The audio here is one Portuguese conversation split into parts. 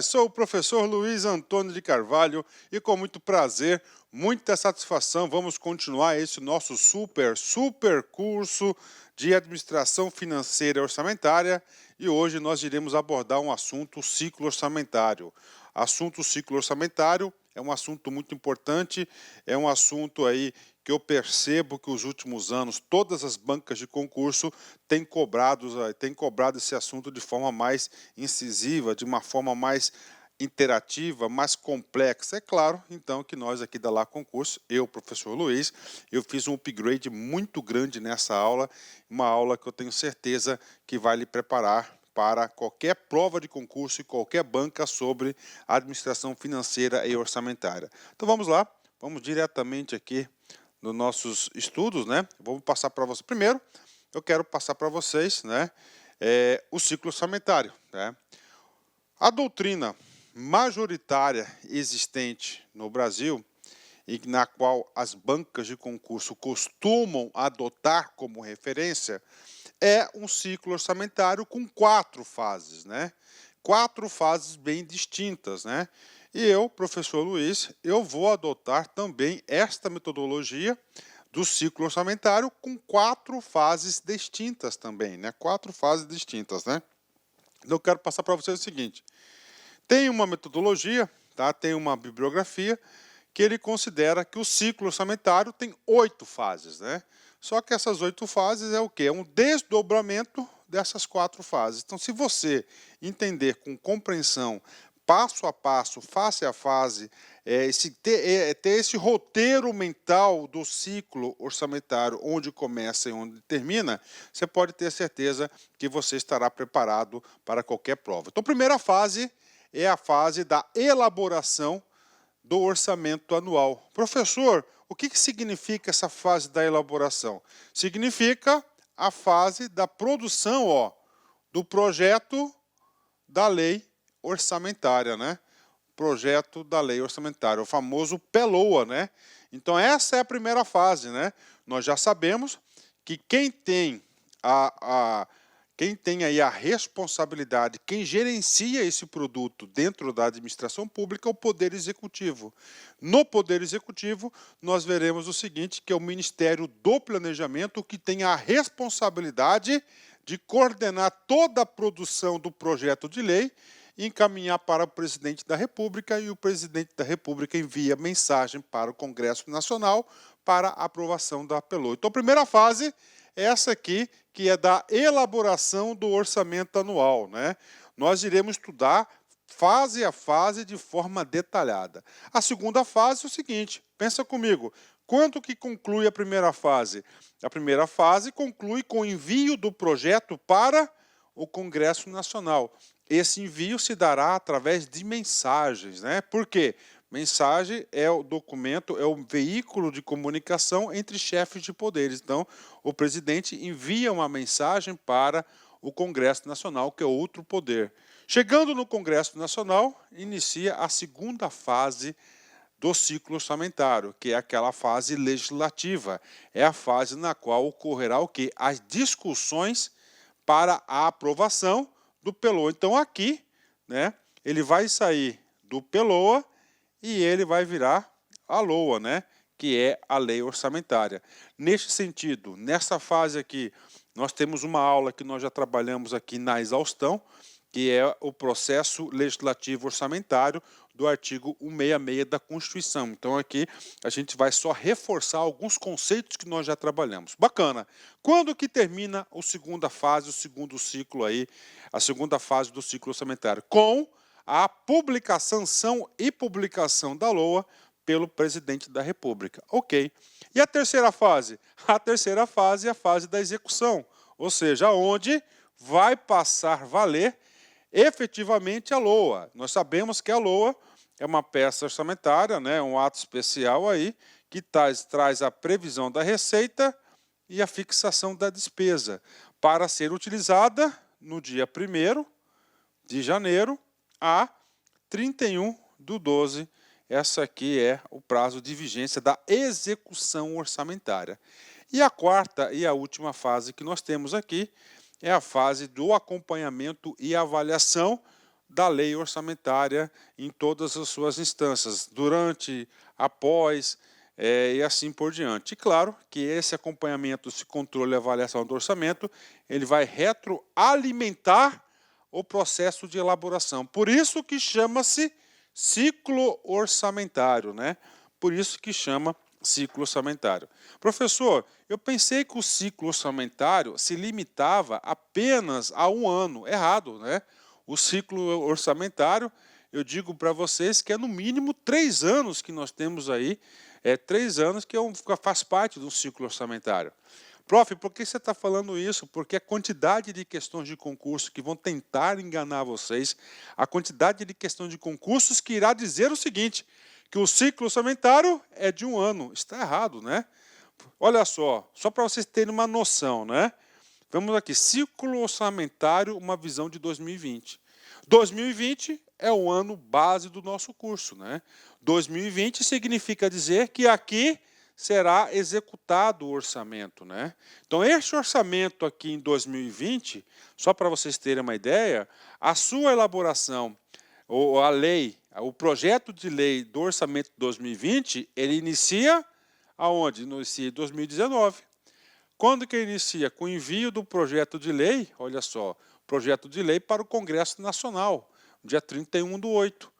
Sou o professor Luiz Antônio de Carvalho e com muito prazer, muita satisfação, vamos continuar esse nosso super curso de Administração Financeira e Orçamentária e hoje nós iremos abordar um assunto, o ciclo orçamentário. Assunto ciclo orçamentário é um assunto muito importante, é um assunto aí que eu percebo que os últimos anos todas as bancas de concurso têm cobrado esse assunto de forma mais incisiva, de uma forma mais interativa, mais complexa. É claro, então, que nós aqui da Lá Concurso, eu, professor Luiz, eu fiz um upgrade muito grande nessa aula, uma aula que eu tenho certeza que vai lhe preparar para qualquer prova de concurso e qualquer banca sobre administração financeira e orçamentária. Então vamos lá, vamos diretamente aqui nos nossos estudos, né? Vamos passar para você. Primeiro, eu quero passar para vocês, né, o ciclo orçamentário, né? A doutrina majoritária existente no Brasil e na qual as bancas de concurso costumam adotar como referência é um ciclo orçamentário com 4 fases, né? 4 fases bem distintas, né? E eu, professor Luiz, eu vou adotar também esta metodologia do ciclo orçamentário com 4 fases distintas também, né? 4 fases distintas, né? Então eu quero passar para vocês o seguinte: tem uma metodologia, tá? Tem uma bibliografia que ele considera que o ciclo orçamentário tem 8 fases, né? Só que essas 8 fases é o quê? É um desdobramento dessas 4 fases. Então, se você entender com compreensão, passo a passo, fase a fase, ter esse roteiro mental do ciclo orçamentário, onde começa e onde termina, você pode ter certeza que você estará preparado para qualquer prova. Então, a primeira fase é a fase da elaboração do orçamento anual. Professor, o que significa essa fase da elaboração? Significa a fase da produção, do projeto da lei orçamentária, né? Projeto da lei orçamentária, o famoso PELOA, né? Então essa é a primeira fase, né? Nós já sabemos que quem tem aí a responsabilidade, quem gerencia esse produto dentro da administração pública é o Poder Executivo. No Poder Executivo, nós veremos o seguinte, que é o Ministério do Planejamento, que tem a responsabilidade de coordenar toda a produção do projeto de lei e encaminhar para o Presidente da República, e o Presidente da República envia mensagem para o Congresso Nacional para a aprovação da PELOA. Então, a primeira fase é essa aqui, que é da elaboração do orçamento anual, né? Nós iremos estudar fase a fase de forma detalhada. A segunda fase é o seguinte, pensa comigo, quando que conclui a primeira fase? A primeira fase conclui com o envio do projeto para o Congresso Nacional. Esse envio se dará através de mensagens, né? Por quê? Mensagem é o documento, é o veículo de comunicação entre chefes de poderes. Então, o presidente envia uma mensagem para o Congresso Nacional, que é outro poder. Chegando no Congresso Nacional, inicia a segunda fase do ciclo orçamentário, que é aquela fase legislativa. É a fase na qual ocorrerá o quê? As discussões para a aprovação do PELOA. Então, aqui, né, ele vai sair do PELOA e ele vai virar a LOA, né, que é a lei orçamentária. Neste sentido, nessa fase aqui, nós temos uma aula que nós já trabalhamos aqui na exaustão, que é o processo legislativo orçamentário do artigo 166 da Constituição. Então aqui a gente vai só reforçar alguns conceitos que nós já trabalhamos. Bacana. Quando que termina a segunda fase, o segundo ciclo aí, a segunda fase do ciclo orçamentário? Com a sanção e publicação da LOA pelo Presidente da República. Ok. E a terceira fase? A terceira fase é a fase da execução, ou seja, onde vai passar a valer efetivamente a LOA. Nós sabemos que a LOA é uma peça orçamentária, né, um ato especial aí, que traz a previsão da receita e a fixação da despesa, para ser utilizada no dia 1º de janeiro a 31/12. Essa aqui é o prazo de vigência da execução orçamentária. E a quarta e a última fase que nós temos aqui é a fase do acompanhamento e avaliação da lei orçamentária em todas as suas instâncias, durante, após e assim por diante. E claro que esse acompanhamento, esse controle e avaliação do orçamento, ele vai retroalimentar o processo de elaboração. Por isso que chama-se ciclo orçamentário, né? Por isso que chama ciclo orçamentário. Professor, eu pensei que o ciclo orçamentário se limitava apenas a um ano. Errado, né? O ciclo orçamentário, eu digo para vocês que é no mínimo 3 anos que nós temos aí, 3 anos que faz parte do ciclo orçamentário. Prof, por que você está falando isso? Porque a quantidade de questões de concurso que vão tentar enganar vocês, a quantidade de questões de concursos que irá dizer o seguinte, que o ciclo orçamentário é de um ano. Está errado, né? Olha só para vocês terem uma noção, né? Vamos aqui, ciclo orçamentário, uma visão de 2020. 2020 é o ano base do nosso curso, né? 2020 significa dizer que aqui será executado o orçamento, né? Então, este orçamento aqui em 2020, só para vocês terem uma ideia, a sua elaboração, ou a lei, o projeto de lei do orçamento de 2020, ele inicia aonde? Inicia em 2019. Quando que inicia? Com o envio do projeto de lei, olha só, projeto de lei para o Congresso Nacional, dia 31/8.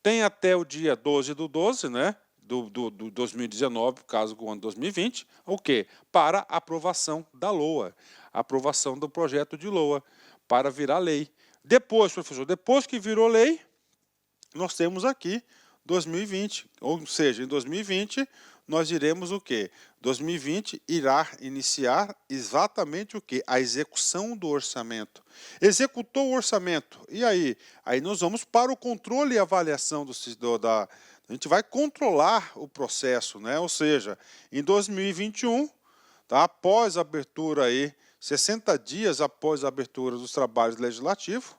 Tem até o dia 12/12, né? Do 2019, caso do ano 2020, o quê? Para aprovação da LOA, aprovação do projeto de LOA, para virar lei. Depois, professor, depois que virou lei, nós temos aqui 2020, ou seja, em 2020 nós iremos o quê? 2020 irá iniciar exatamente o quê? A execução do orçamento. Executou o orçamento, e aí? Aí nós vamos para o controle e avaliação a gente vai controlar o processo, né? Ou seja, em 2021, tá? Após a abertura aí, 60 dias após a abertura dos trabalhos legislativos,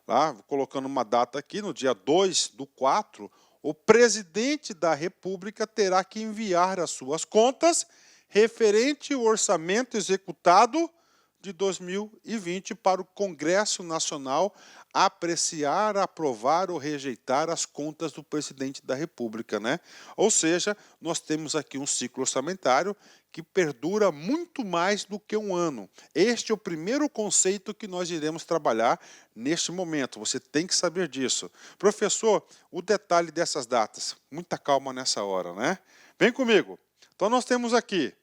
tá? Colocando uma data aqui, no dia 2/4, o presidente da República terá que enviar as suas contas referente ao orçamento executado de 2020 para o Congresso Nacional apreciar, aprovar ou rejeitar as contas do presidente da República, né? Ou seja, nós temos aqui um ciclo orçamentário que perdura muito mais do que um ano. Este é o primeiro conceito que nós iremos trabalhar neste momento. Você tem que saber disso. Professor, o detalhe dessas datas. Muita calma nessa hora, né? Vem comigo. Então nós temos aqui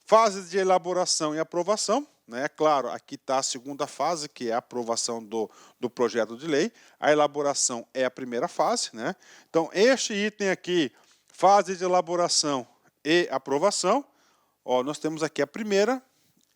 fases de elaboração e aprovação. É claro, aqui está a segunda fase, que é a aprovação do projeto de lei. A elaboração é a primeira fase, né? Então, este item aqui, fase de elaboração e aprovação, ó, nós temos aqui a primeira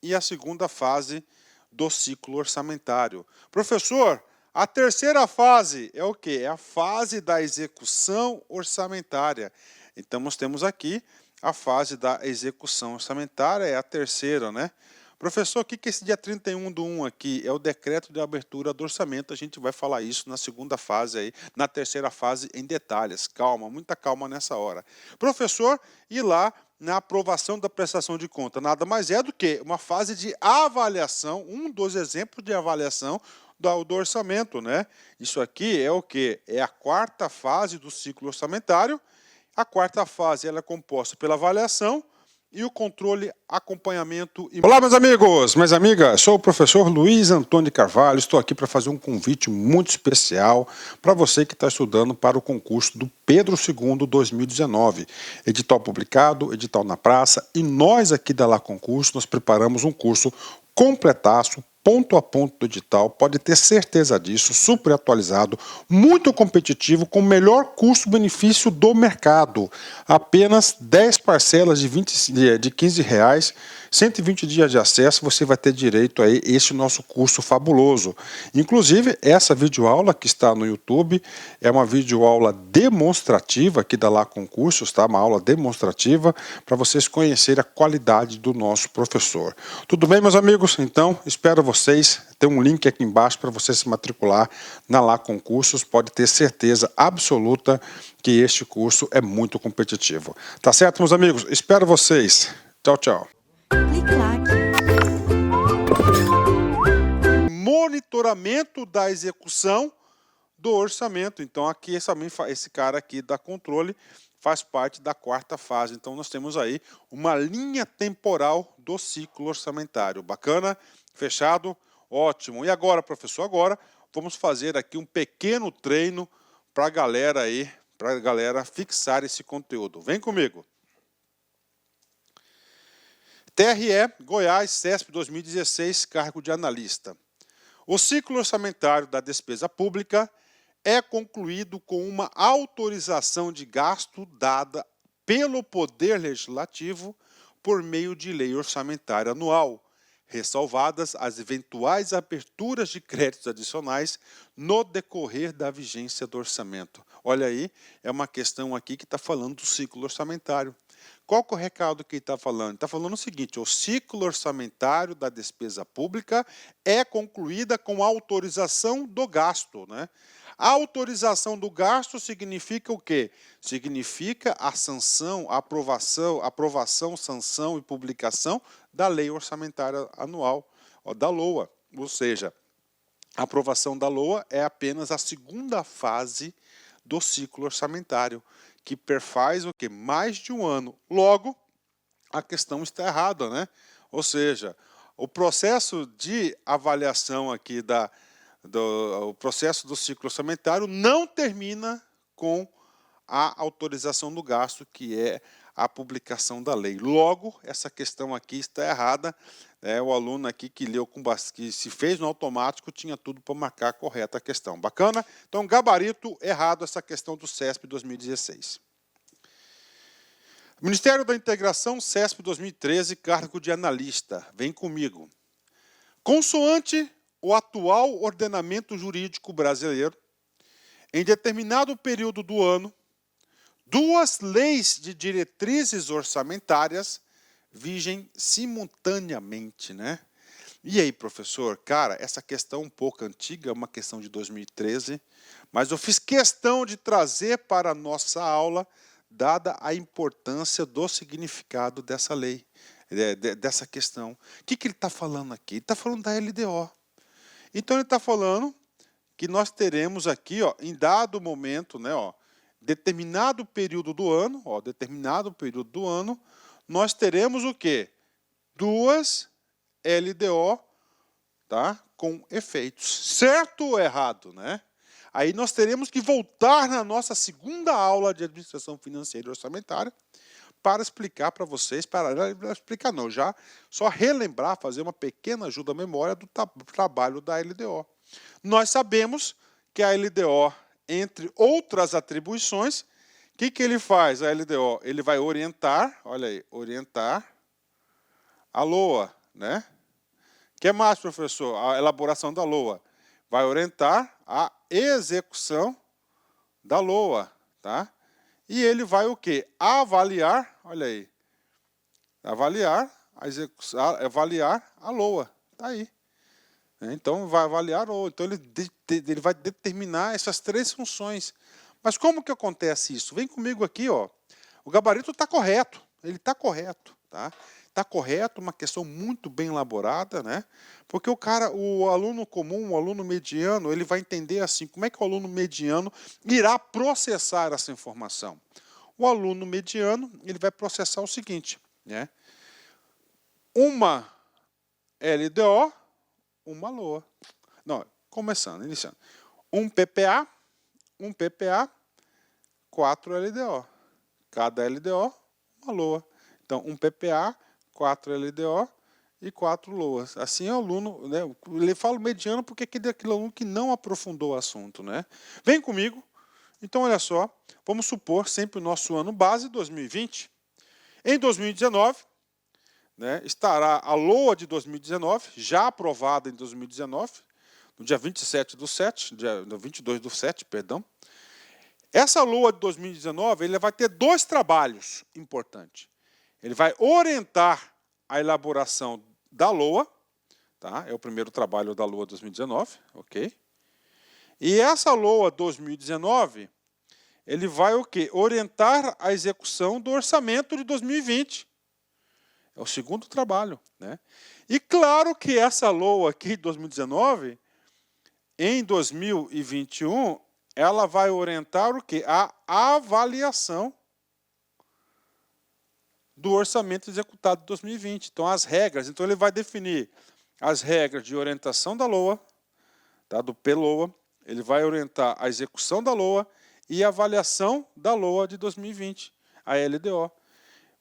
e a segunda fase do ciclo orçamentário. Professor, a terceira fase é o quê? É a fase da execução orçamentária. Então, nós temos aqui a fase da execução orçamentária, é a terceira, né? Professor, o que é esse dia 31/1 aqui? É o decreto de abertura do orçamento. A gente vai falar isso na segunda fase, aí, na terceira fase, em detalhes. Calma, muita calma nessa hora. Professor, e lá na aprovação da prestação de conta, nada mais é do que uma fase de avaliação, um dos exemplos de avaliação do orçamento, né? Isso aqui é o quê? É a quarta fase do ciclo orçamentário. A quarta fase ela é composta pela avaliação e o controle, acompanhamento e... Olá, meus amigos, minhas amigas, sou o professor Luiz Antônio de Carvalho, estou aqui para fazer um convite muito especial para você que está estudando para o concurso do Pedro II 2019. Edital publicado, edital na praça, e nós aqui da Lá Concurso, nós preparamos um curso completaço, ponto a ponto do edital, pode ter certeza disso, super atualizado, muito competitivo, com o melhor custo-benefício do mercado. Apenas 10 parcelas de R$15, 120 dias de acesso, você vai ter direito a este nosso curso fabuloso. Inclusive, essa videoaula que está no YouTube é uma videoaula demonstrativa aqui da Lá Concursos, tá? Uma aula demonstrativa para vocês conhecerem a qualidade do nosso professor. Tudo bem, meus amigos? Então, espero vocês. Tem um link aqui embaixo para você se matricular na Lá Concursos. Pode ter certeza absoluta que este curso é muito competitivo. Tá certo, meus amigos? Espero vocês. Tchau, tchau. Monitoramento da execução do orçamento. Então, aqui esse cara aqui da controle faz parte da quarta fase. Então, nós temos aí uma linha temporal do ciclo orçamentário. Bacana? Fechado? Ótimo. E agora, professor, agora vamos fazer aqui um pequeno treino para a galera aí, para a galera fixar esse conteúdo. Vem comigo. TRE, Goiás, CESP 2016, cargo de analista. O ciclo orçamentário da despesa pública é concluído com uma autorização de gasto dada pelo Poder Legislativo por meio de lei orçamentária anual, ressalvadas as eventuais aberturas de créditos adicionais no decorrer da vigência do orçamento. Olha aí, é uma questão aqui que está falando do ciclo orçamentário. Qual que é o recado que ele está falando? Está falando o seguinte: o ciclo orçamentário da despesa pública é concluída com autorização do gasto, né? A autorização do gasto significa o quê? Significa a sanção, a aprovação, sanção e publicação da Lei Orçamentária Anual, da LOA. Ou seja, a aprovação da LOA é apenas a segunda fase do ciclo orçamentário, que perfaz o quê? Mais de um ano. Logo, a questão está errada, né? Ou seja, o processo de avaliação aqui o processo do ciclo orçamentário não termina com a autorização do gasto, que é a publicação da lei. Logo, essa questão aqui está errada. O aluno aqui que leu que se fez no automático tinha tudo para marcar correta a questão. Bacana? Então, gabarito errado essa questão do CESP 2016. Ministério da Integração, CESP 2013, cargo de analista. Vem comigo. Consoante o atual ordenamento jurídico brasileiro, em determinado período do ano, duas leis de diretrizes orçamentárias vigem simultaneamente, né? E aí, professor? Cara, essa questão um pouco antiga, é uma questão de 2013, mas eu fiz questão de trazer para a nossa aula, dada a importância do significado dessa lei, dessa questão. O que ele está falando aqui? Ele está falando da LDO. Então, ele está falando que nós teremos aqui, ó, em dado momento, né, ó, determinado período do ano, nós teremos o quê? Duas LDO, tá, com efeitos. Certo ou errado, né? Aí nós teremos que voltar na nossa segunda aula de administração financeira e orçamentária para explicar para vocês, já só relembrar, fazer uma pequena ajuda à memória do trabalho da LDO. Nós sabemos que a LDO, entre outras atribuições, o que ele faz, a LDO? Ele vai orientar, olha aí, orientar a LOA, né? O que mais, professor? A elaboração da LOA. Vai orientar a execução da LOA, tá? E ele vai o quê? Avaliar, olha aí, avaliar a LOA, tá aí. Então, vai avaliar, então ele vai determinar essas três funções. Mas como que acontece isso? Vem comigo aqui, ó. O gabarito está correto, ele está correto, tá? Está correto, uma questão muito bem elaborada, né? Porque o aluno comum, o aluno mediano, ele vai entender assim, como é que o aluno mediano irá processar essa informação? O aluno mediano, ele vai processar o seguinte, né? Uma LDO, uma LOA. Não, iniciando. Um PPA, 4 LDO. Cada LDO, uma LOA. Então, um PPA, 4 LDO e 4 LOAs. Assim é o aluno, né? Eu falo mediano porque é aquele aluno que não aprofundou o assunto, né? Vem comigo. Então, olha só, vamos supor sempre o nosso ano base, 2020. Em 2019, né, estará a LOA de 2019, já aprovada em 2019, no dia 22/7, perdão. Essa LOA de 2019, ele vai ter dois trabalhos importantes. Ele vai orientar a elaboração da LOA, tá? É o primeiro trabalho da LOA 2019, ok? E essa LOA 2019, ele vai o quê? Orientar a execução do orçamento de 2020. É o segundo trabalho, né? E claro que essa LOA aqui de 2019, em 2021, ela vai orientar o quê? A avaliação do orçamento executado de 2020. Então, as regras. Então, ele vai definir as regras de orientação da LOA, tá, do PLOA, ele vai orientar a execução da LOA e a avaliação da LOA de 2020, a LDO.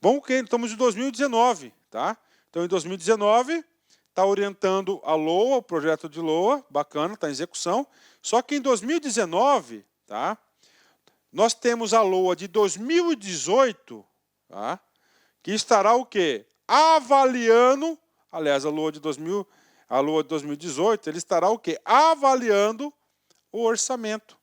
Bom, que estamos em 2019, tá? Então, em 2019, está orientando a LOA, o projeto de LOA, bacana, está em execução. Só que em 2019, tá? Nós temos a LOA de 2018, tá? Que estará o quê? Avaliando, aliás, a LOA de 2018, ele estará o quê? Avaliando o orçamento.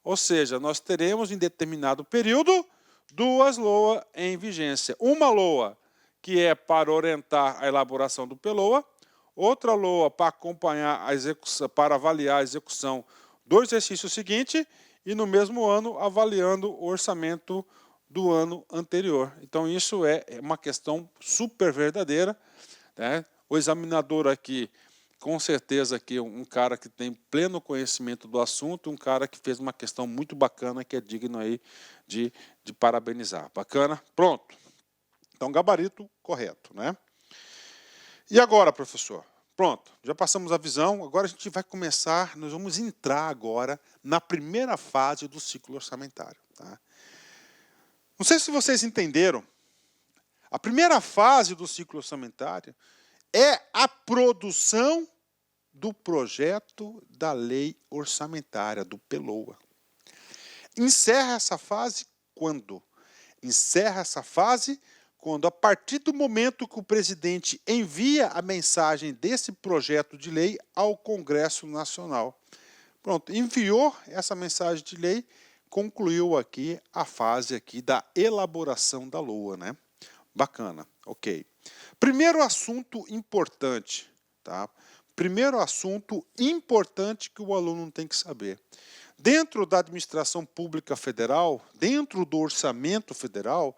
Ou seja, nós teremos em determinado período 2 LOA em vigência. Uma LOA que é para orientar a elaboração do PLOA, outra LOA para acompanhar a execução, para avaliar a execução do exercício seguinte e no mesmo ano avaliando o orçamento do ano anterior. Então isso é uma questão super verdadeira, né? O examinador aqui, com certeza aqui um cara que tem pleno conhecimento do assunto, um cara que fez uma questão muito bacana, que é digno aí de parabenizar. Bacana? Pronto. Então, gabarito correto, né? E agora, professor? Pronto, já passamos a visão, agora a gente vai começar, nós vamos entrar agora na primeira fase do ciclo orçamentário, tá? Não sei se vocês entenderam, a primeira fase do ciclo orçamentário é a produção do projeto da lei orçamentária, do PLOA. Encerra essa fase quando? Encerra essa fase quando, a partir do momento que o presidente envia a mensagem desse projeto de lei ao Congresso Nacional. Pronto, enviou essa mensagem de lei, concluiu aqui a fase aqui da elaboração da LOA, né? Bacana, ok. Primeiro assunto importante, tá? Primeiro assunto importante que o aluno tem que saber. Dentro da administração pública federal, dentro do orçamento federal,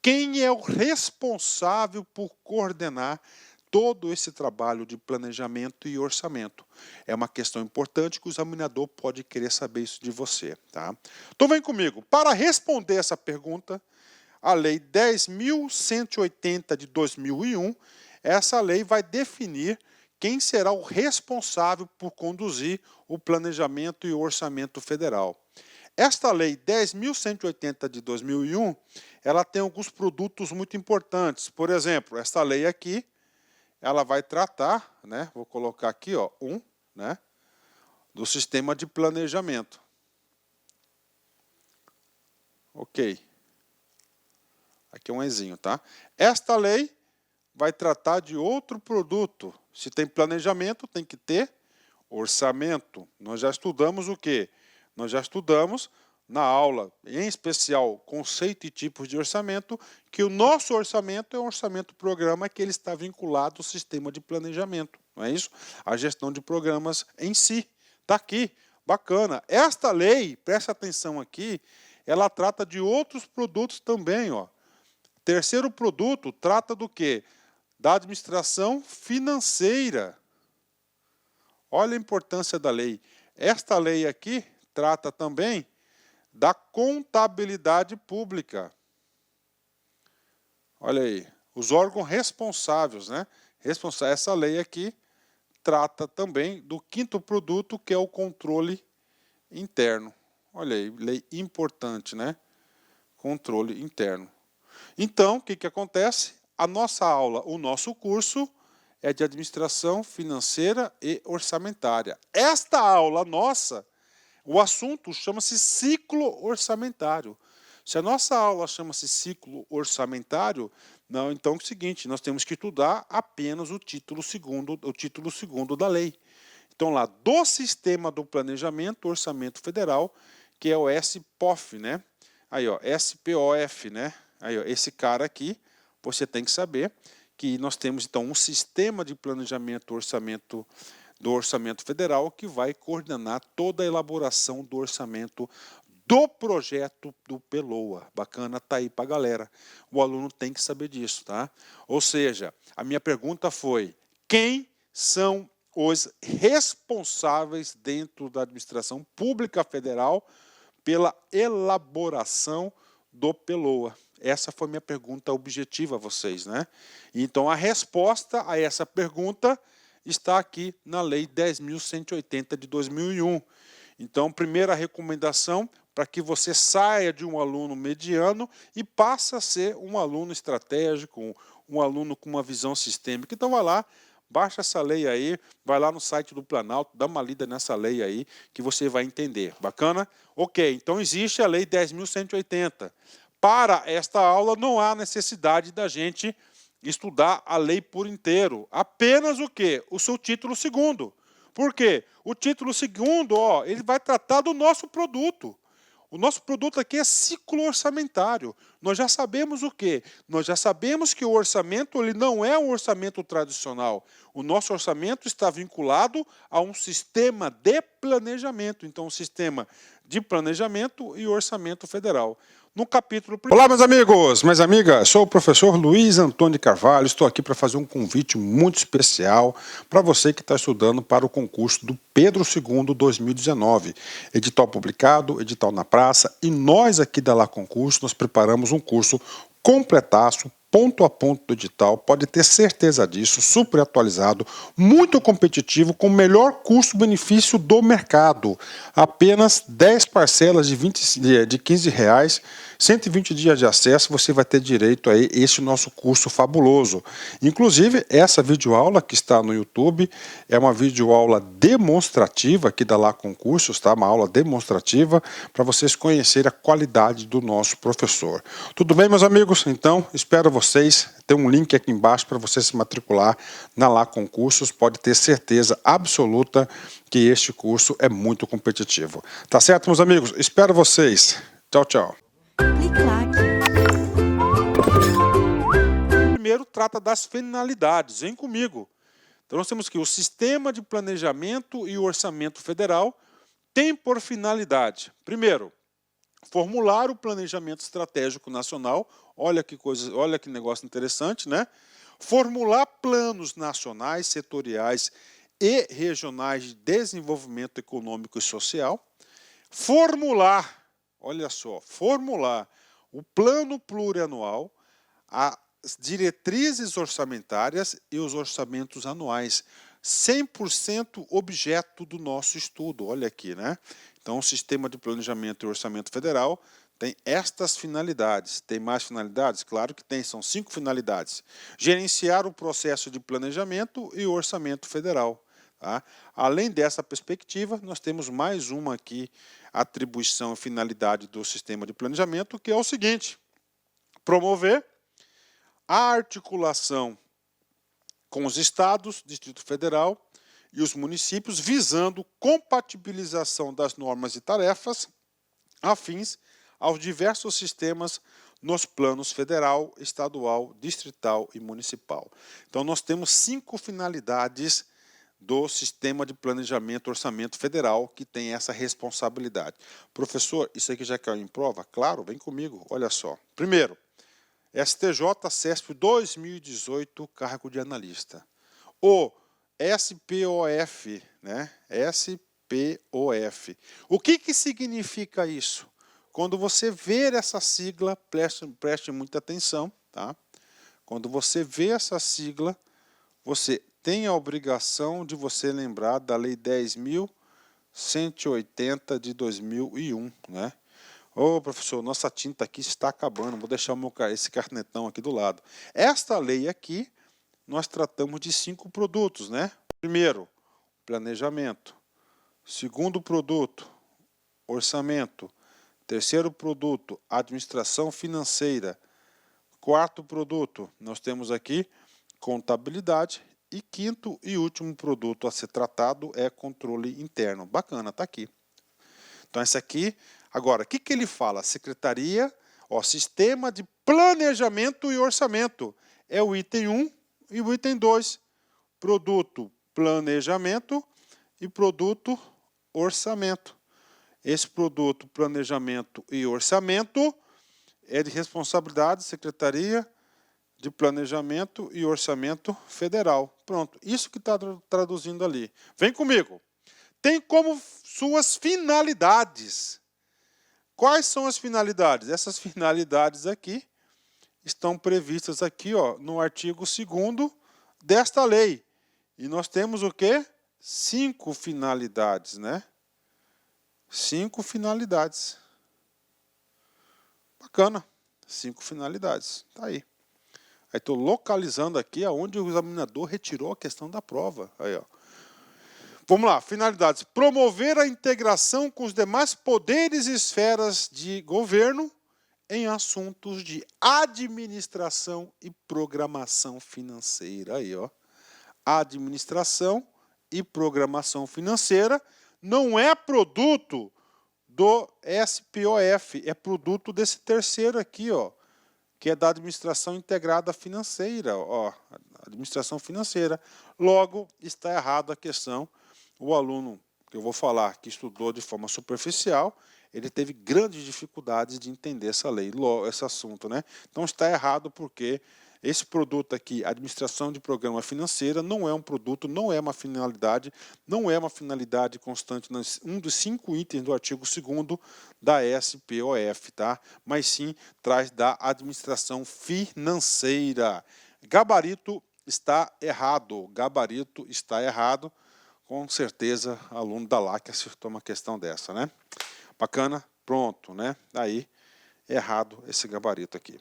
quem é o responsável por coordenar todo esse trabalho de planejamento e orçamento? É uma questão importante que o examinador pode querer saber isso de você, tá? Então vem comigo. Para responder essa pergunta, a Lei 10.180 de 2001, essa lei vai definir quem será o responsável por conduzir o planejamento e o orçamento federal. Esta Lei 10.180 de 2001, ela tem alguns produtos muito importantes. Por exemplo, esta lei aqui, ela vai tratar, né, vou colocar aqui, ó, né, do sistema de planejamento. Ok. Aqui é um Ezinho, tá? Esta lei vai tratar de outro produto. Se tem planejamento, tem que ter orçamento. Nós já estudamos o quê? Nós já estudamos na aula, em especial, conceito e tipos de orçamento, que o nosso orçamento é um orçamento-programa que ele está vinculado ao sistema de planejamento. Não é isso? A gestão de programas em si. Está aqui. Bacana. Esta lei, presta atenção aqui, ela trata de outros produtos também, ó. Terceiro produto trata do quê? Da administração financeira. Olha a importância da lei. Esta lei aqui trata também da contabilidade pública. Olha aí, os órgãos responsáveis, né? Essa lei aqui trata também do quinto produto, que é o controle interno. Olha aí, lei importante, né? Controle interno. Então, o que acontece? A nossa aula, o nosso curso é de administração financeira e orçamentária. Esta aula nossa, o assunto chama-se ciclo orçamentário. Se a nossa aula chama-se ciclo orçamentário, não, então é o seguinte, nós temos que estudar apenas o título segundo da lei. Então lá, do Sistema do Planejamento Orçamento Federal, que é o SPOF, né? Aí, ó, SPOF, né? Aí, ó, esse cara aqui, você tem que saber que nós temos, então, um sistema de planejamento do orçamento federal que vai coordenar toda a elaboração do orçamento do projeto do PLOA. Bacana, tá aí para a galera. O aluno tem que saber disso, tá? Ou seja, a minha pergunta foi: quem são os responsáveis dentro da administração pública federal pela elaboração do PELOA? Essa foi minha pergunta objetiva a vocês, né? Então, a resposta a essa pergunta está aqui na Lei 10.180 de 2001. Então, primeira recomendação, para que você saia de um aluno mediano e passe a ser um aluno estratégico, um aluno com uma visão sistêmica. Então, vai lá, baixa essa lei aí, vai lá no site do Planalto, dá uma lida nessa lei aí, que você vai entender. Bacana? Ok, então existe a Lei 10.180. Para esta aula não há necessidade da gente estudar a lei por inteiro. Apenas o quê? O seu título segundo. Por quê? O título segundo, ele vai tratar do nosso produto. O nosso produto aqui é ciclo orçamentário. Nós já sabemos o quê? Nós já sabemos que o orçamento ele não é um orçamento tradicional. O nosso orçamento está vinculado a um sistema de planejamento. Então, um sistema de planejamento e orçamento federal. No capítulo... Olá, meus amigos, minhas amigas, sou o professor Luiz Antônio de Carvalho, estou aqui para fazer um convite muito especial para você que está estudando para o concurso do Pedro II 2019. Edital publicado, edital na praça, e nós aqui da Lá Concurso, nós preparamos um curso completaço, ponto a ponto do edital, pode ter certeza disso, super atualizado, muito competitivo, com o melhor custo-benefício do mercado. Apenas 10 parcelas de R$15, 120 dias de acesso, você vai ter direito a esse nosso curso fabuloso. Inclusive, essa videoaula que está no YouTube é uma videoaula demonstrativa aqui da Lá Concursos, tá? Uma aula demonstrativa para vocês conhecerem a qualidade do nosso professor. Tudo bem, meus amigos? Então, espero vocês. Tem um link aqui embaixo para você se matricular na Lá Concursos. Pode ter certeza absoluta que este curso é muito competitivo. Tá certo, meus amigos? Espero vocês. Tchau, tchau. Primeiro, trata das finalidades. Vem comigo. Então, nós temos que o Sistema de Planejamento e o Orçamento Federal tem por finalidade, primeiro, formular o planejamento estratégico nacional. Olha que coisa, olha que negócio interessante, né? Formular planos nacionais, setoriais e regionais de desenvolvimento econômico e social. Formular, olha só, formular o plano plurianual, as diretrizes orçamentárias e os orçamentos anuais. 100% objeto do nosso estudo, olha aqui, né? Então, o Sistema de Planejamento e Orçamento Federal tem estas finalidades. Tem mais finalidades? Claro que tem, são 5 finalidades. Gerenciar o processo de planejamento e orçamento federal. Tá? Além dessa perspectiva, nós temos mais uma aqui, atribuição e finalidade do Sistema de Planejamento, que é o seguinte: promover a articulação com os estados, Distrito Federal e os municípios, visando compatibilização das normas e tarefas afins aos diversos sistemas nos planos federal, estadual, distrital e municipal. Então, nós temos 5 finalidades do Sistema de Planejamento e Orçamento Federal que tem essa responsabilidade. Professor, isso aqui já caiu em prova? Claro, vem comigo, olha só. Primeiro, STJ-CESP 2018, cargo de analista. O SPOF, né? SPOF. O que significa isso? Quando você ver essa sigla, preste muita atenção, tá? Quando você vê essa sigla, você tem a obrigação de você lembrar da Lei 10.180 de 2001, né? Ô, professor, nossa tinta aqui está acabando, vou deixar esse carnetão aqui do lado. Esta lei aqui, nós tratamos de 5 produtos, né? Primeiro, planejamento. Segundo produto, orçamento. Terceiro produto, administração financeira. Quarto produto, nós temos aqui contabilidade. E quinto e último produto a ser tratado é controle interno. Bacana, tá aqui. Então, esse aqui... Agora, o que ele fala? Secretaria, Sistema de Planejamento e Orçamento. É o item 1 e o item 2. Produto planejamento e produto orçamento. Esse produto planejamento e orçamento é de responsabilidade Secretaria de Planejamento e Orçamento Federal. Pronto, isso que está traduzindo ali. Vem comigo. Tem como suas finalidades. Quais são as finalidades? Essas finalidades aqui estão previstas aqui, ó, no artigo 2º desta lei. E nós temos o quê? 5 finalidades, né? 5 finalidades. Bacana. 5 finalidades. Tá aí. Aí estou localizando aqui aonde o examinador retirou a questão da prova. Aí, ó. Vamos lá. Finalidades. Promover a integração com os demais poderes e esferas de governo em assuntos de administração e programação financeira. Aí, ó. Administração e programação financeira não é produto do SPOF, é produto desse terceiro aqui, ó, que é da administração integrada financeira, ó, administração financeira. Logo, está errado a questão. O aluno, que eu vou falar, que estudou de forma superficial, ele teve grandes dificuldades de entender essa lei, esse assunto, né? Então está errado porque esse produto aqui, administração de programa financeira, não é um produto, não é uma finalidade constante, um dos 5 itens do artigo 2º da SPOF, tá? Mas sim traz da administração financeira. Gabarito está errado, com certeza aluno da LAC acertou uma questão dessa, né? Bacana, pronto, né? Aí, errado esse gabarito aqui.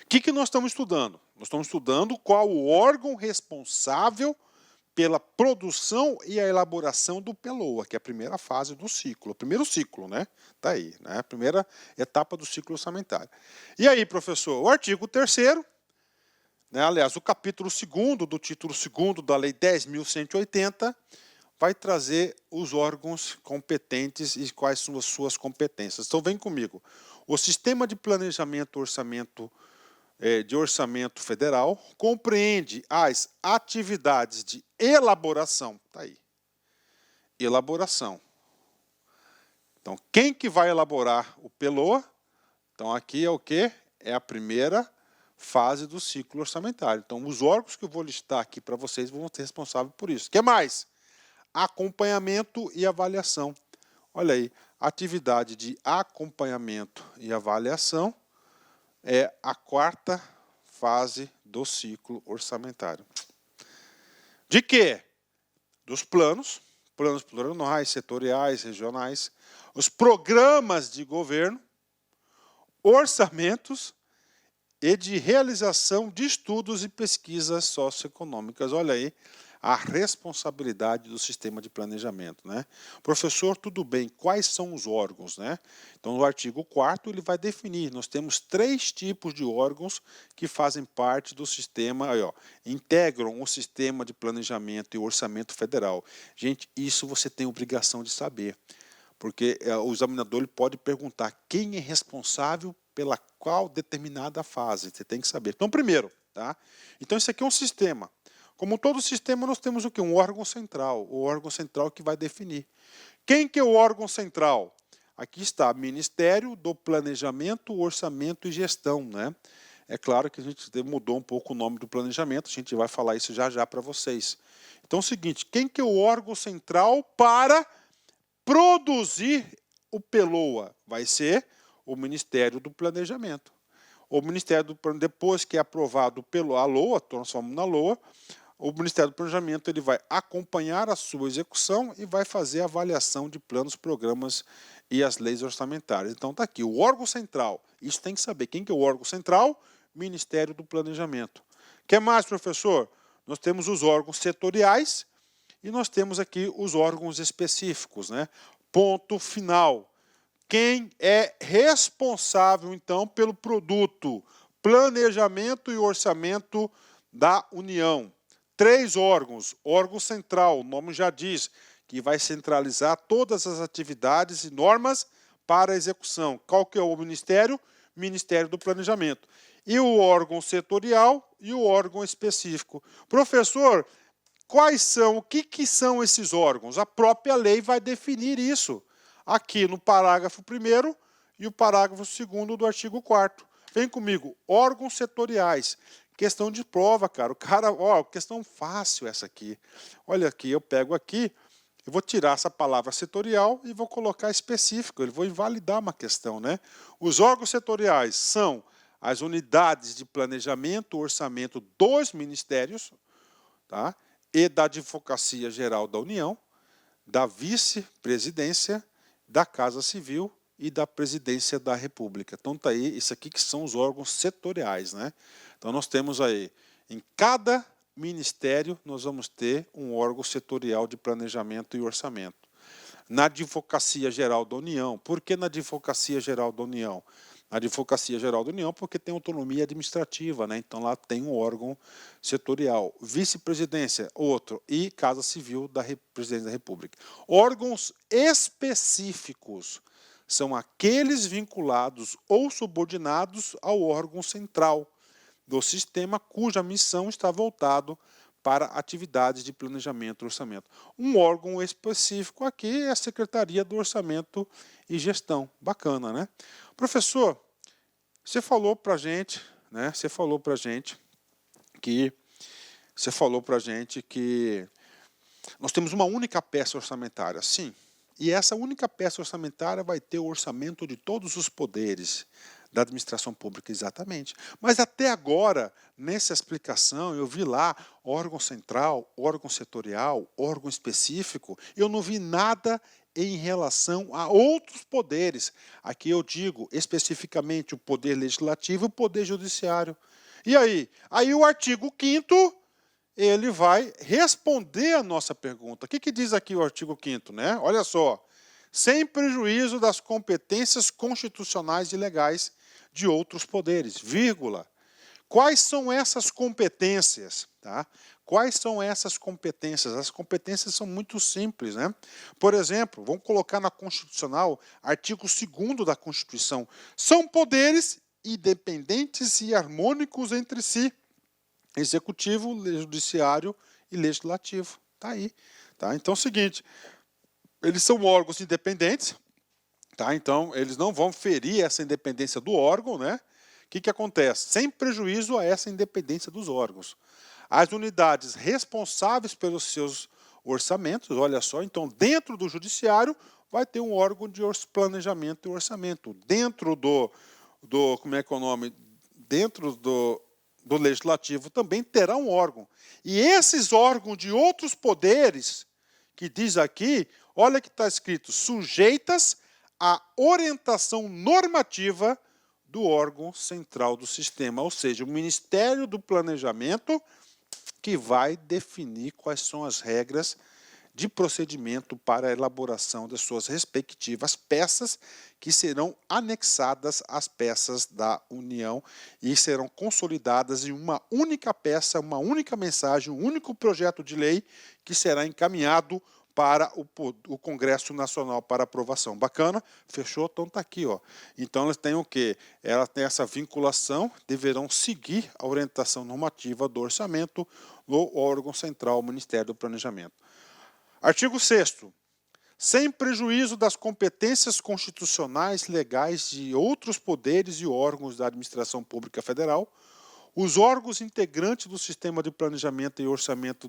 O que nós estamos estudando? Nós estamos estudando qual o órgão responsável pela produção e a elaboração do PELOA, que é a primeira fase do ciclo, o primeiro ciclo, né? Tá aí, né? A primeira etapa do ciclo orçamentário. E aí, professor, o artigo 3º, né? Aliás, o capítulo 2º do título 2º da Lei 10.180, vai trazer os órgãos competentes e quais são as suas competências. Então, vem comigo. O Sistema de Planejamento de Orçamento Federal compreende as atividades de elaboração. Tá aí. Elaboração. Então, quem que vai elaborar o PELOA? Então, aqui é o quê? É a primeira fase do ciclo orçamentário. Então, os órgãos que eu vou listar aqui para vocês vão ser responsáveis por isso. O que mais? Acompanhamento e avaliação. Olha aí, atividade de acompanhamento e avaliação é a 4ª fase do ciclo orçamentário. De quê? Dos planos plurianuais, setoriais, regionais, os programas de governo, orçamentos e de realização de estudos e pesquisas socioeconômicas. Olha aí a responsabilidade do sistema de planejamento, né? Professor, tudo bem, quais são os órgãos, né? Então, no artigo 4º, ele vai definir, nós temos 3 tipos de órgãos que fazem parte do sistema, aí, ó, integram o sistema de planejamento e orçamento federal. Gente, isso você tem obrigação de saber, porque o examinador ele pode perguntar quem é responsável pela qual determinada fase, você tem que saber. Então, primeiro, tá? Então, isso aqui é um sistema. Como todo sistema, nós temos o quê? Um órgão central. O órgão central que vai definir. Quem que é o órgão central? Aqui está, Ministério do Planejamento, Orçamento e Gestão, né? É claro que a gente mudou um pouco o nome do planejamento, a gente vai falar isso já já para vocês. Então é o seguinte, quem que é o órgão central para produzir o PELOA? Vai ser o Ministério do Planejamento. O Ministério do Planejamento, depois que é aprovado a LOA, transformamos na LOA, o Ministério do Planejamento ele vai acompanhar a sua execução e vai fazer a avaliação de planos, programas e as leis orçamentárias. Então está aqui, o órgão central. Isso tem que saber. Quem que é o órgão central? Ministério do Planejamento. O que mais, professor? Nós temos os órgãos setoriais e nós temos aqui os órgãos específicos, né? Ponto final. Quem é responsável, então, pelo produto planejamento e orçamento da União? 3 órgãos. Órgão central, o nome já diz, que vai centralizar todas as atividades e normas para a execução. Qual que é o ministério? Ministério do Planejamento. E o órgão setorial e o órgão específico. Professor, o que são esses órgãos? A própria lei vai definir isso. Aqui no parágrafo 1º e o parágrafo 2º do artigo 4º. Vem comigo, órgãos setoriais. Questão de prova, cara. O cara, ó, questão fácil essa aqui. Olha aqui, eu pego aqui, eu vou tirar essa palavra setorial e vou colocar específico. Eu vou invalidar uma questão, né? Os órgãos setoriais são as unidades de planejamento, orçamento dos ministérios, tá? E da Advocacia Geral da União, da Vice-Presidência, da Casa Civil e da Presidência da República. Então tá aí, isso aqui que são os órgãos setoriais, né? Então nós temos aí, em cada ministério, nós vamos ter um órgão setorial de planejamento e orçamento. Na Advocacia Geral da União, por que na Advocacia Geral da União? Na Advocacia Geral da União, porque tem autonomia administrativa, né? Então lá tem um órgão setorial. Vice-presidência, outro. E Casa Civil da Presidência da República. Órgãos específicos são aqueles vinculados ou subordinados ao órgão central do sistema, cuja missão está voltado para atividades de planejamento e orçamento. Um órgão específico aqui é a Secretaria do Orçamento e Gestão. Bacana, né? Professor, você falou para a gente, né? Você falou para a gente que nós temos uma única peça orçamentária, sim. E essa única peça orçamentária vai ter o orçamento de todos os poderes da administração pública, exatamente. Mas até agora, nessa explicação, eu vi lá órgão central, órgão setorial, órgão específico, eu não vi nada em relação a outros poderes. Aqui eu digo especificamente o poder legislativo e o poder judiciário. E aí? Aí o artigo 5º, ele vai responder a nossa pergunta. O que diz aqui o artigo 5º, né? Olha só. Sem prejuízo das competências constitucionais e legais de outros poderes, vírgula. Quais são essas competências? Tá? Quais são essas competências? As competências são muito simples, né? Por exemplo, vamos colocar na Constitucional, artigo 2º da Constituição. São poderes independentes e harmônicos entre si. Executivo, judiciário e legislativo. Tá aí. Tá? Então é o seguinte, eles são órgãos independentes, tá? Então eles não vão ferir essa independência do órgão, né? O que acontece? Sem prejuízo a essa independência dos órgãos. As unidades responsáveis pelos seus orçamentos, olha só, então dentro do judiciário vai ter um órgão de planejamento e orçamento. Dentro como é que é o nome? Dentro do legislativo também terá um órgão. E esses órgãos de outros poderes, que diz aqui, olha que está escrito, sujeitas à orientação normativa do órgão central do sistema, ou seja, o Ministério do Planejamento, que vai definir quais são as regras de procedimento para a elaboração das suas respectivas peças, que serão anexadas às peças da União e serão consolidadas em uma única peça, uma única mensagem, um único projeto de lei que será encaminhado para o Congresso Nacional para aprovação. Bacana? Fechou? Então está aqui, ó. Então elas têm o quê? Elas têm essa vinculação, deverão seguir a orientação normativa do orçamento no órgão central, o Ministério do Planejamento. Artigo 6º. Sem prejuízo das competências constitucionais legais de outros poderes e órgãos da administração pública federal, os órgãos integrantes do Sistema de Planejamento e Orçamento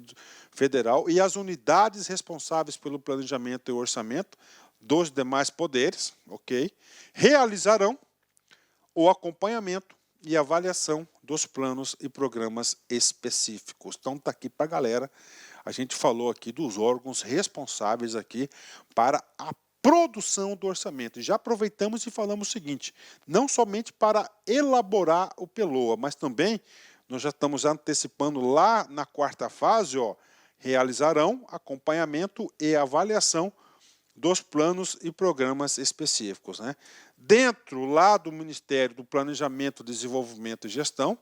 Federal e as unidades responsáveis pelo planejamento e orçamento dos demais poderes, ok, realizarão o acompanhamento e avaliação dos planos e programas específicos. Então está aqui para a galera. A gente falou aqui dos órgãos responsáveis aqui para a produção do orçamento. E já aproveitamos e falamos o seguinte, não somente para elaborar o PELOA, mas também, nós já estamos antecipando lá na 4ª fase, ó, realizarão acompanhamento e avaliação dos planos e programas específicos, né? Dentro lá do Ministério do Planejamento, Desenvolvimento e Gestão,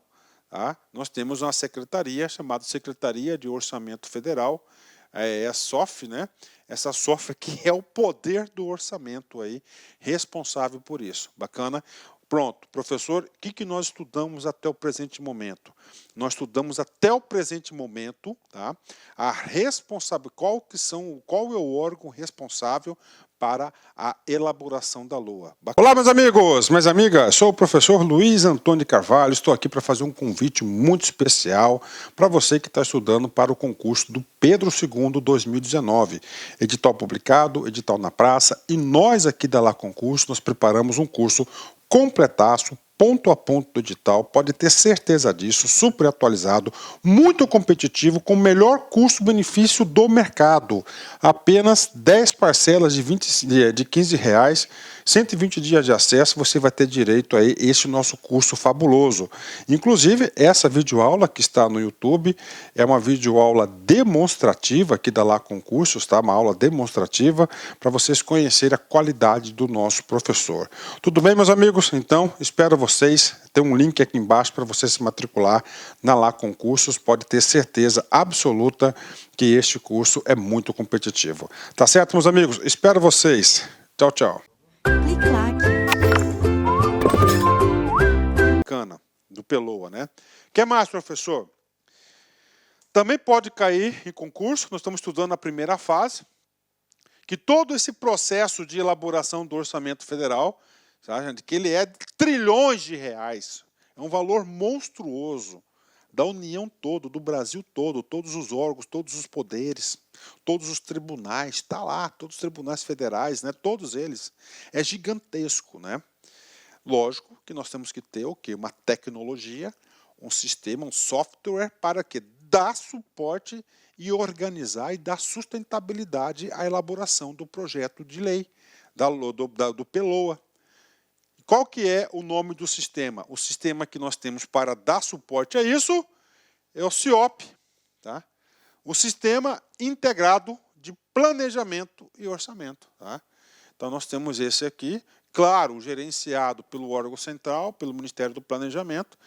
tá? Nós temos uma secretaria chamada Secretaria de Orçamento Federal, a SOF, né? Essa SOF aqui é o poder do orçamento aí, responsável por isso. Bacana? Pronto, professor, o que nós estudamos até o presente momento? Nós estudamos até o presente momento, tá? A responsável, qual é o órgão responsável para a elaboração da LOA. Olá, meus amigos, minhas amigas, sou o professor Luiz Antônio de Carvalho, estou aqui para fazer um convite muito especial para você que está estudando para o concurso do Pedro II 2019. Edital publicado, edital na praça, e nós aqui da Lá Concurso, nós preparamos um curso completaço, ponto a ponto do edital, pode ter certeza disso, super atualizado, muito competitivo, com o melhor custo-benefício do mercado. Apenas 10 parcelas de R$15, 120 dias de acesso, você vai ter direito a esse nosso curso fabuloso. Inclusive, essa videoaula que está no YouTube é uma videoaula demonstrativa aqui da Lá Concursos, tá? Uma aula demonstrativa para vocês conhecerem a qualidade do nosso professor. Tudo bem, meus amigos? Então, espero vocês. Tem um link aqui embaixo para você se matricular na Lá Concursos. Pode ter certeza absoluta que este curso é muito competitivo. Tá certo, meus amigos? Espero vocês. Tchau, tchau. Clique lá. Bacana, do Peloa, né? Que mais, professor? Também pode cair em concurso. Nós estamos estudando a primeira fase, que todo esse processo de elaboração do orçamento federal, sabe, que ele é de trilhões de reais, é um valor monstruoso da União todo, do Brasil todo, todos os órgãos, todos os poderes, todos os tribunais, está lá, todos os tribunais federais, né, todos eles, é gigantesco, né? Lógico que nós temos que ter o quê? Uma tecnologia, um sistema, um software para que dar suporte e organizar e dar sustentabilidade à elaboração do projeto de lei, do PELOA. Qual que é o nome do sistema? O sistema que nós temos para dar suporte a isso é o CIOP, tá? O Sistema Integrado de Planejamento e Orçamento. Tá? Então nós temos esse aqui, claro, gerenciado pelo órgão central, pelo Ministério do Planejamento.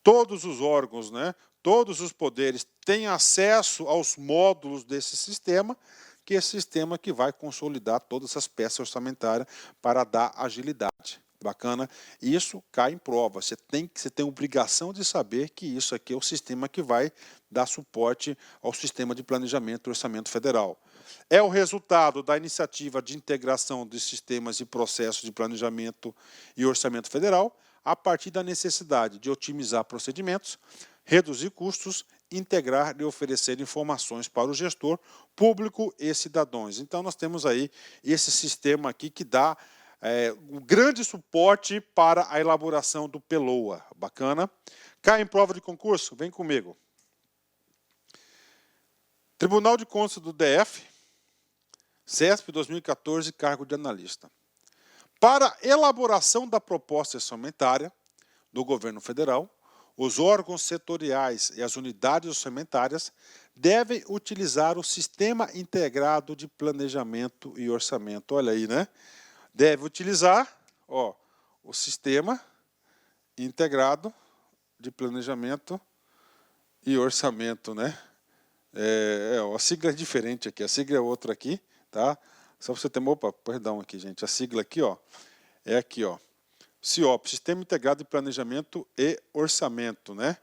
Todos os órgãos, né, todos os poderes têm acesso aos módulos desse sistema, que é esse sistema que vai consolidar todas as peças orçamentárias para dar agilidade. Bacana? Isso cai em prova. Você tem obrigação de saber que isso aqui é o sistema que vai dar suporte ao sistema de planejamento e orçamento federal. É o resultado da iniciativa de integração dos sistemas e processos de planejamento e orçamento federal, a partir da necessidade de otimizar procedimentos, reduzir custos, integrar e oferecer informações para o gestor público e cidadãos. Então nós temos aí esse sistema aqui que dá um grande suporte para a elaboração do PELOA. Bacana? Cai em prova de concurso? Vem comigo. Tribunal de Contas do DF, CESP 2014, cargo de analista. Para elaboração da proposta orçamentária do governo federal, os órgãos setoriais e as unidades orçamentárias devem utilizar o Sistema Integrado de Planejamento e Orçamento. Olha aí, né? Deve utilizar o Sistema Integrado de Planejamento e Orçamento, né? A sigla é diferente aqui, a sigla é outra aqui, tá? Só para você ter uma... perdão aqui, gente. A sigla aqui, é aqui, CIOP, Sistema Integrado de Planejamento e Orçamento, né?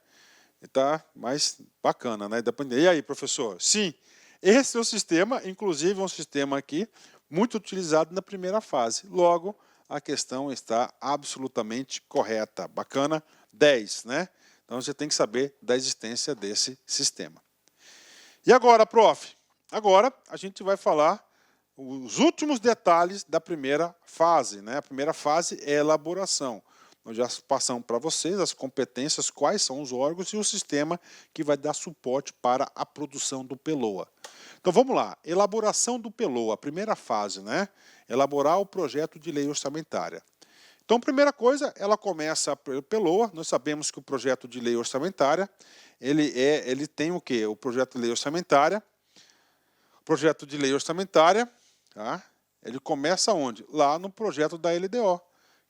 E tá mais bacana, né? E aí, professor? Sim, esse é o sistema, inclusive é um sistema aqui muito utilizado na primeira fase. Logo, a questão está absolutamente correta. Bacana? 10, né? Então, você tem que saber da existência desse sistema. E agora, prof? Agora, a gente vai falar os últimos detalhes da primeira fase, né? A primeira fase é a elaboração. Nós já passamos para vocês as competências, quais são os órgãos e o sistema que vai dar suporte para a produção do PELOA. Então vamos lá, elaboração do PELOA, a primeira fase, né? Elaborar o projeto de lei orçamentária. Então, primeira coisa, ela começa pelo PELOA. Nós sabemos que o projeto de lei orçamentária, ele tem o quê? O projeto de lei orçamentária. O projeto de lei orçamentária, tá? Ele começa onde? Lá no projeto da LDO,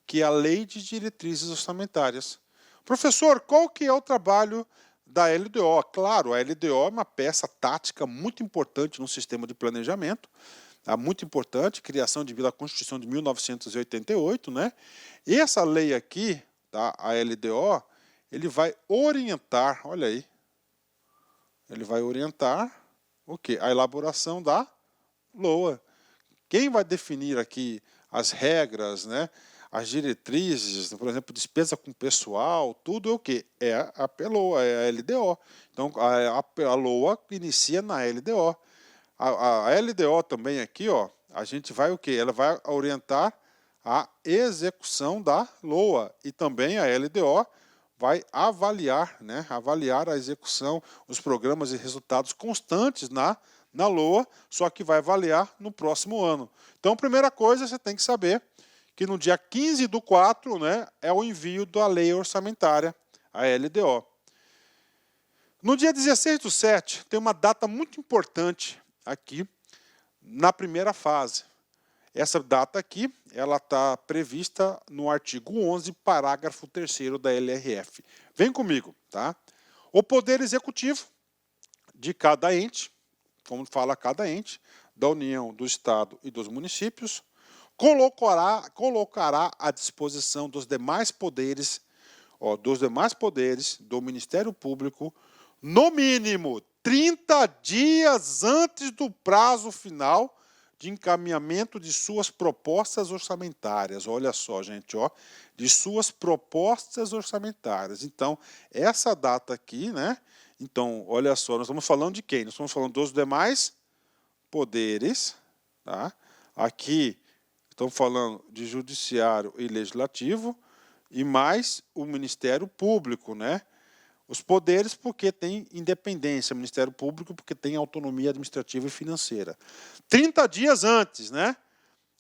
que é a Lei de Diretrizes Orçamentárias. Professor, qual que é o trabalho da LDO? Claro, a LDO é uma peça tática muito importante no sistema de planejamento, Tá? Muito importante, criação devido à Constituição de 1988, né? E essa lei aqui, tá? A LDO, ele vai orientar, olha aí, ele vai orientar o quê? A elaboração da LOA. Quem vai definir aqui as regras, né? As diretrizes, por exemplo, despesa com pessoal, tudo é o quê? É a LOA, é a LDO. Então, a LOA inicia na LDO. A LDO também aqui, ó, a gente vai o quê? Ela vai orientar a execução da LOA e também a LDO vai avaliar, né, avaliar a execução, os programas e resultados constantes na LOA, só que vai avaliar no próximo ano. Então, primeira coisa, você tem que saber que no dia 15/4, né, é o envio da lei orçamentária, a LDO. No dia 16/7, tem uma data muito importante aqui na primeira fase. Essa data aqui, ela está prevista no artigo 11, parágrafo 3º da LRF. Vem comigo, tá? O Poder Executivo de cada ente, como fala cada ente, da União, do Estado e dos municípios, colocará à disposição dos demais poderes, do Ministério Público, no mínimo 30 dias antes do prazo final de encaminhamento de suas propostas orçamentárias. Olha só, gente, ó, de suas propostas orçamentárias. Então, essa data aqui, né? Então, olha só, nós estamos falando de quem? Nós estamos falando dos demais poderes, tá? Aqui estamos falando de judiciário e legislativo e mais o Ministério Público, né? Os poderes porque tem independência, o Ministério Público porque tem autonomia administrativa e financeira. 30 dias antes, né?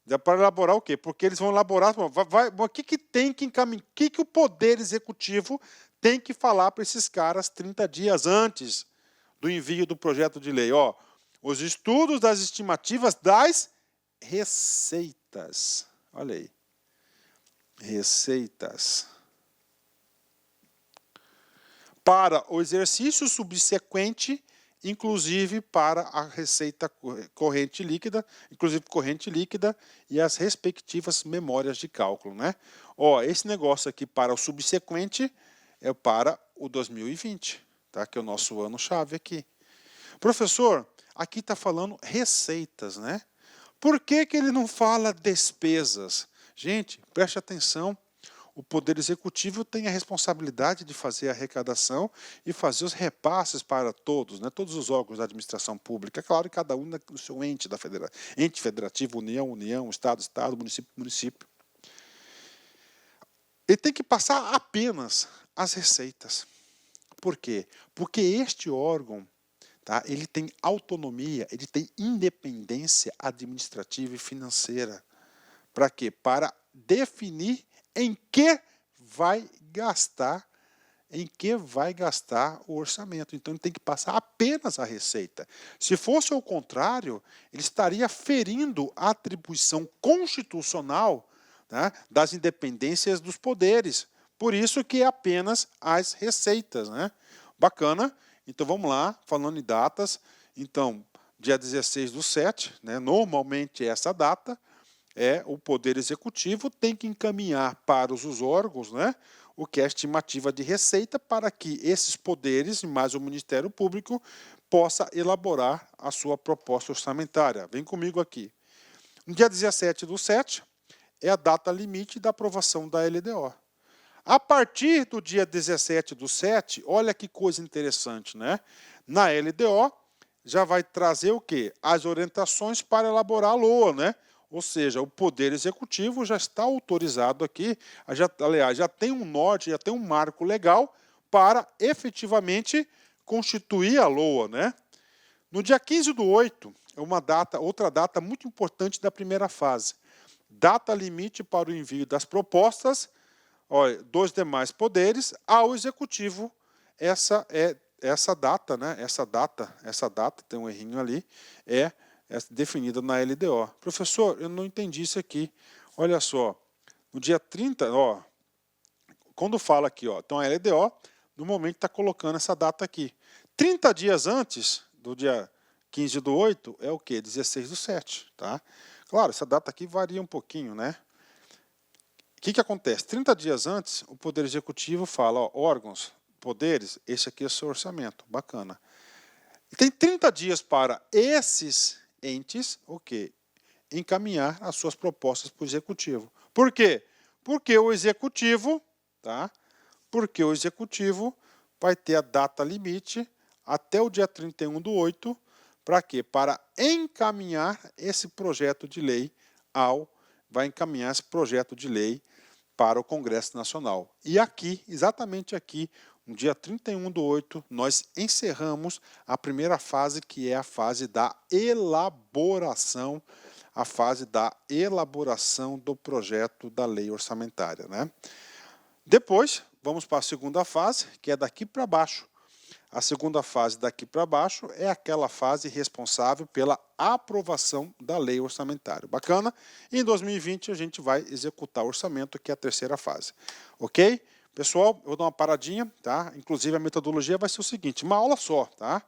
Dá para elaborar o quê? Porque eles vão elaborar, o que tem que encaminhar, o que o Poder Executivo tem que falar para esses caras 30 dias antes do envio do projeto de lei? Ó, os estudos das estimativas das receitas. Olha aí. Receitas. Para o exercício subsequente, inclusive para a receita corrente líquida, e as respectivas memórias de cálculo, né? Ó, esse negócio aqui para o subsequente é para o 2020, tá? Que é o nosso ano-chave aqui. Professor, aqui está falando receitas, né? Por que ele não fala despesas? Gente, preste atenção. O Poder Executivo tem a responsabilidade de fazer a arrecadação e fazer os repasses para todos, né? Todos os órgãos da administração pública. É claro, cada um no seu ente, ente federativo, União, Estado, município. Ele tem que passar apenas as receitas. Por quê? Porque este órgão, tá, ele tem autonomia, ele tem independência administrativa e financeira. Para quê? Para definir em que vai gastar o orçamento. Então, ele tem que passar apenas a receita. Se fosse ao contrário, ele estaria ferindo a atribuição constitucional, né, das independências dos poderes. Por isso que é apenas as receitas, né? Bacana. Então, vamos lá, falando em datas. Então, dia 16/7, né, normalmente é essa data, o Poder Executivo tem que encaminhar para os órgãos, né, o que é a estimativa de receita para que esses poderes, e mais o Ministério Público, possa elaborar a sua proposta orçamentária. Vem comigo aqui. No dia 17/7 é a data limite da aprovação da LDO. A partir do dia 17/7, olha que coisa interessante, né? Na LDO já vai trazer o quê? As orientações para elaborar a LOA, né? Ou seja, o Poder Executivo já está autorizado aqui, aliás, já tem um norte, já tem um marco legal para efetivamente constituir a LOA, né? No dia 15/8, é outra data muito importante da primeira fase. Data limite para o envio das propostas, dos demais poderes ao Executivo. Essa data, né? Essa data, tem um errinho ali, é definida na LDO. Professor, eu não entendi isso aqui. Olha só, no dia 30, quando fala aqui, então a LDO, no momento está colocando essa data aqui. 30 dias antes do dia 15/8 é o quê? 16/7, tá? Claro, essa data aqui varia um pouquinho, né? O que acontece? 30 dias antes, o Poder Executivo fala, ó, órgãos, poderes, esse aqui é o seu orçamento, bacana. E tem 30 dias para esses entes, o quê? Encaminhar as suas propostas para o Executivo. Por quê? Porque o Executivo, tá? Porque o Executivo vai ter a data limite até o dia 31/8, para quê? Para encaminhar esse projeto de lei vai encaminhar esse projeto de lei para o Congresso Nacional. E aqui, exatamente aqui, no dia 31/8, nós encerramos a primeira fase, que é a fase da elaboração, do projeto da lei orçamentária, né? Depois, vamos para a segunda fase, que é daqui para baixo. A segunda fase daqui para baixo é aquela fase responsável pela aprovação da lei orçamentária. Bacana? E em 2020 a gente vai executar o orçamento, que é a terceira fase. Ok? Pessoal, eu vou dar uma paradinha, tá? Inclusive a metodologia vai ser o seguinte, uma aula só, tá?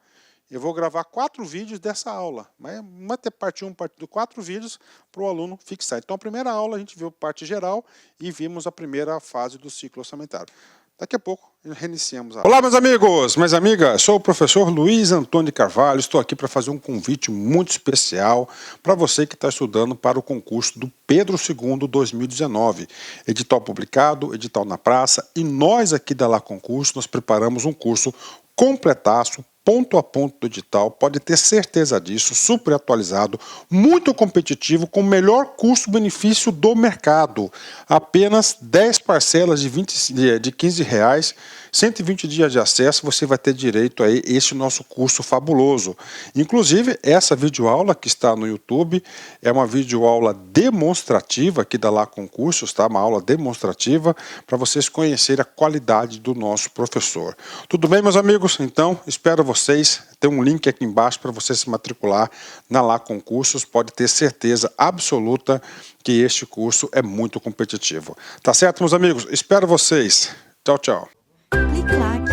Eu vou gravar 4 vídeos dessa aula, mas vai ter parte 1, parte 2, 4 vídeos para o aluno fixar. Então a primeira aula a gente viu parte geral e vimos a primeira fase do ciclo orçamentário. Daqui a pouco reiniciamos a aula. Olá, meus amigos, minhas amigas, sou o professor Luiz Antônio de Carvalho, estou aqui para fazer um convite muito especial para você que está estudando para o concurso do Pedro II 2019. Edital publicado, edital na praça, e nós aqui da Lá Concurso, nós preparamos um curso completaço, ponto a ponto do edital, pode ter certeza disso, super atualizado, muito competitivo, com o melhor custo-benefício do mercado. Apenas 10 parcelas de R$15, 120 dias de acesso, você vai ter direito a esse nosso curso fabuloso. Inclusive, essa videoaula que está no YouTube é uma videoaula demonstrativa aqui da Lá Concursos, tá? Uma aula demonstrativa para vocês conhecerem a qualidade do nosso professor. Tudo bem, meus amigos? Então, espero vocês. Tem um link aqui embaixo para você se matricular na Lá Concursos. Pode ter certeza absoluta que este curso é muito competitivo. Tá certo, meus amigos? Espero vocês. Tchau, tchau. Clique lá